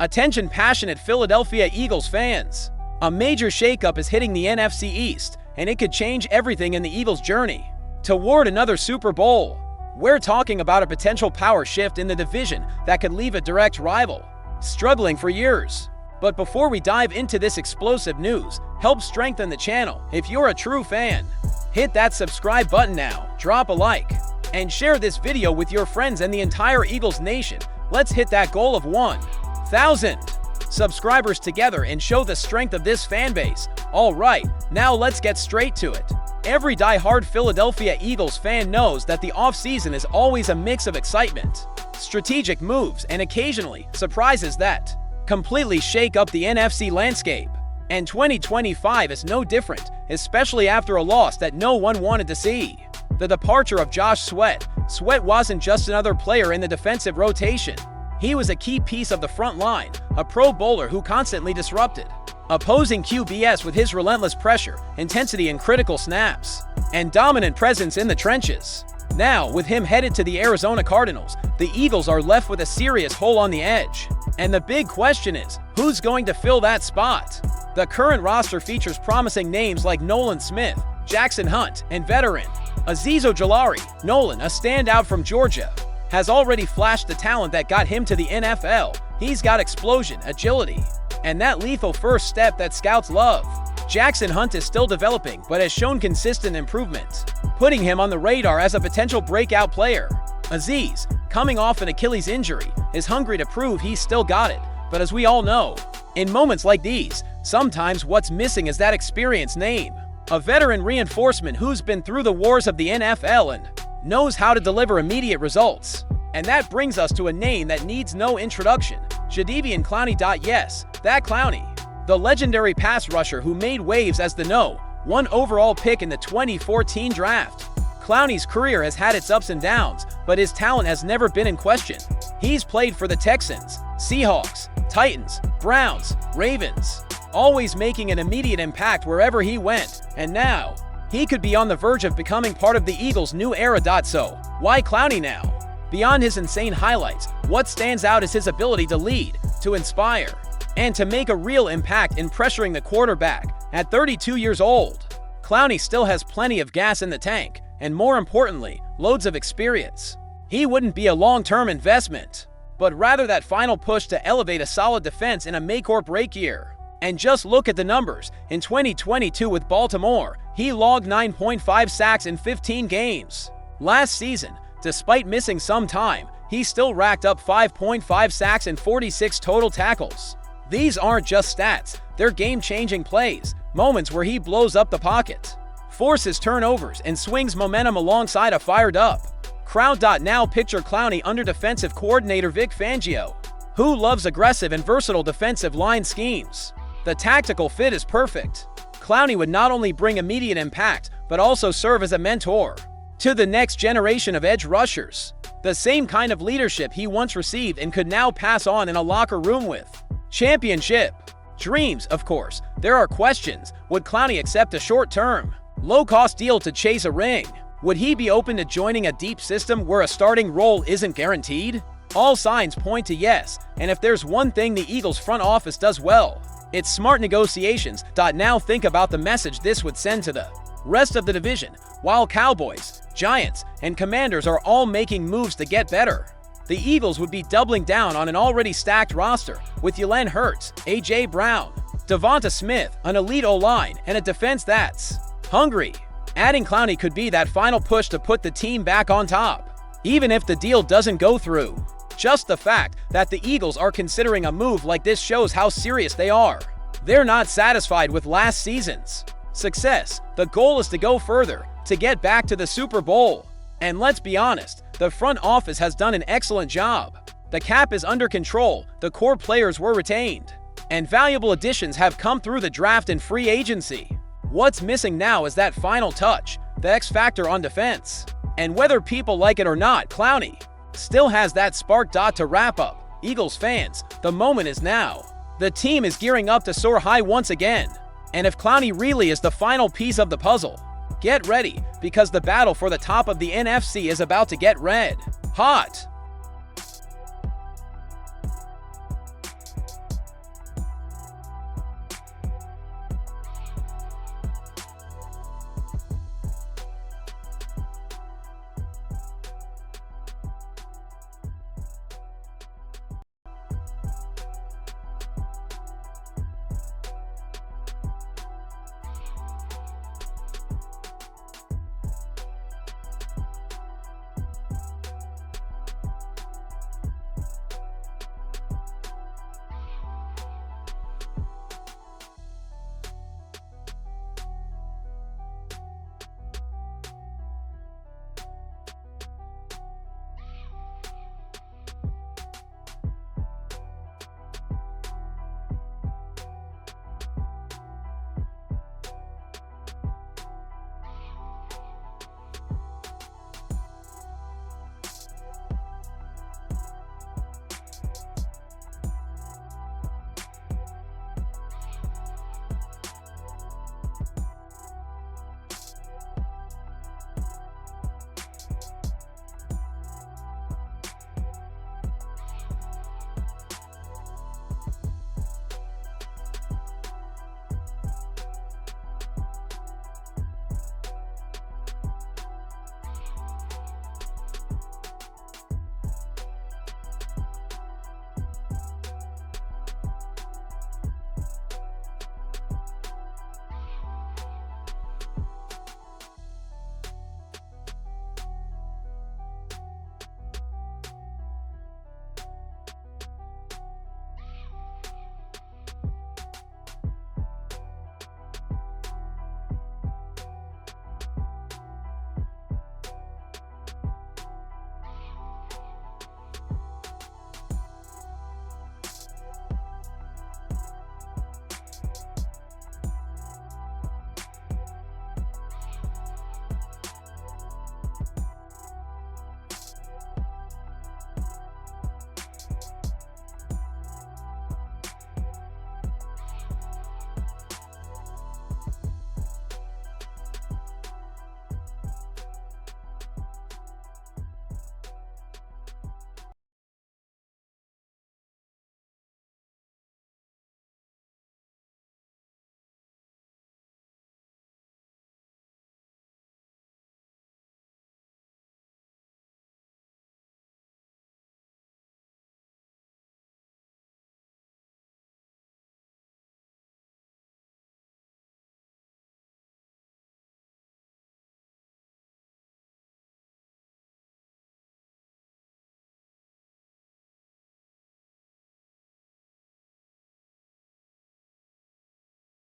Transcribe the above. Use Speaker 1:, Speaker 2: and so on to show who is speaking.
Speaker 1: Attention passionate Philadelphia Eagles fans. A major shakeup is hitting the NFC East, and it could change everything in the Eagles' journey toward another Super Bowl. We're talking about a potential power shift in the division that could leave a direct rival struggling for years. But before we dive into this explosive news, help strengthen the channel if you're a true fan. Hit that subscribe button now, drop a like, and share this video with your friends and the entire Eagles Nation. Let's hit that goal of 1,000 subscribers together and show the strength of this fan base. Alright, now let's get straight to it. Every die-hard Philadelphia Eagles fan knows that the offseason is always a mix of excitement, strategic moves, and occasionally surprises that completely shake up the NFC landscape. And 2025 is no different, especially after a loss that no one wanted to see. The departure of Josh Sweat. Sweat wasn't just another player in the defensive rotation. He was a key piece of the front line, a pro bowler who constantly disrupted opposing QBs with his relentless pressure, intensity in critical snaps, and dominant presence in the trenches. Now, with him headed to the Arizona Cardinals, the Eagles are left with a serious hole on the edge. And the big question is, who's going to fill that spot? The current roster features promising names like Nolan Smith, Jackson Hunt, and veteran Azeez Ojulari. Nolan, a standout from Georgia, has already flashed the talent that got him to the NFL. He's got explosion, agility, and that lethal first step that scouts love. Jackson Hunt is still developing, but has shown consistent improvement, putting him on the radar as a potential breakout player. Azeez, coming off an Achilles injury, is hungry to prove he's still got it. But as we all know, in moments like these, sometimes what's missing is that experienced name. A veteran reinforcement who's been through the wars of the NFL and knows how to deliver immediate results. And that brings us to a name that needs no introduction, Jadeveon Clowney. Yes, that Clowney, the legendary pass rusher who made waves as the No. 1 overall pick in the 2014 draft. Clowney's career has had its ups and downs, but his talent has never been in question. He's played for the Texans, Seahawks, Titans, Browns, Ravens, always making an immediate impact wherever he went, and now he could be on the verge of becoming part of the Eagles' new era. So, why Clowney now? Beyond his insane highlights, what stands out is his ability to lead, to inspire, and to make a real impact in pressuring the quarterback. At 32 years old, Clowney still has plenty of gas in the tank, and more importantly, loads of experience. He wouldn't be a long-term investment, but rather that final push to elevate a solid defense in a make-or-break year. And just look at the numbers. In 2022 with Baltimore, he logged 9.5 sacks in 15 games. Last season, despite missing some time, he still racked up 5.5 sacks and 46 total tackles. These aren't just stats, they're game-changing plays, moments where he blows up the pocket, forces turnovers, and swings momentum alongside a fired-up crowd. Now picture Clowney under defensive coordinator Vic Fangio, who loves aggressive and versatile defensive line schemes. The tactical fit is perfect. Clowney would not only bring immediate impact, but also serve as a mentor to the next generation of edge rushers. The same kind of leadership he once received and could now pass on in a locker room with championship dreams. Of course, there are questions. Would Clowney accept a short-term, low-cost deal to chase a ring? Would he be open to joining a deep system where a starting role isn't guaranteed? All signs point to yes, and if there's one thing the Eagles front office does well, it's smart negotiations. Now think about the message this would send to the rest of the division. While Cowboys, Giants, and Commanders are all making moves to get better, the Eagles would be doubling down on an already stacked roster with Jalen Hurts, A.J. Brown, Devonta Smith, an elite O-line, and a defense that's hungry. Adding Clowney could be that final push to put the team back on top, even if the deal doesn't go through. Just the fact that the Eagles are considering a move like this shows how serious they are. They're not satisfied with last season's success. The goal is to go further, to get back to the Super Bowl. And let's be honest, the front office has done an excellent job. The cap is under control, the core players were retained, and valuable additions have come through the draft and free agency. What's missing now is that final touch, the X factor on defense. And whether people like it or not, Clowney still has that spark. To wrap up, Eagles fans, the moment is now. The team is gearing up to soar high once again. And if Clowney really is the final piece of the puzzle, get ready, because the battle for the top of the NFC is about to get red hot.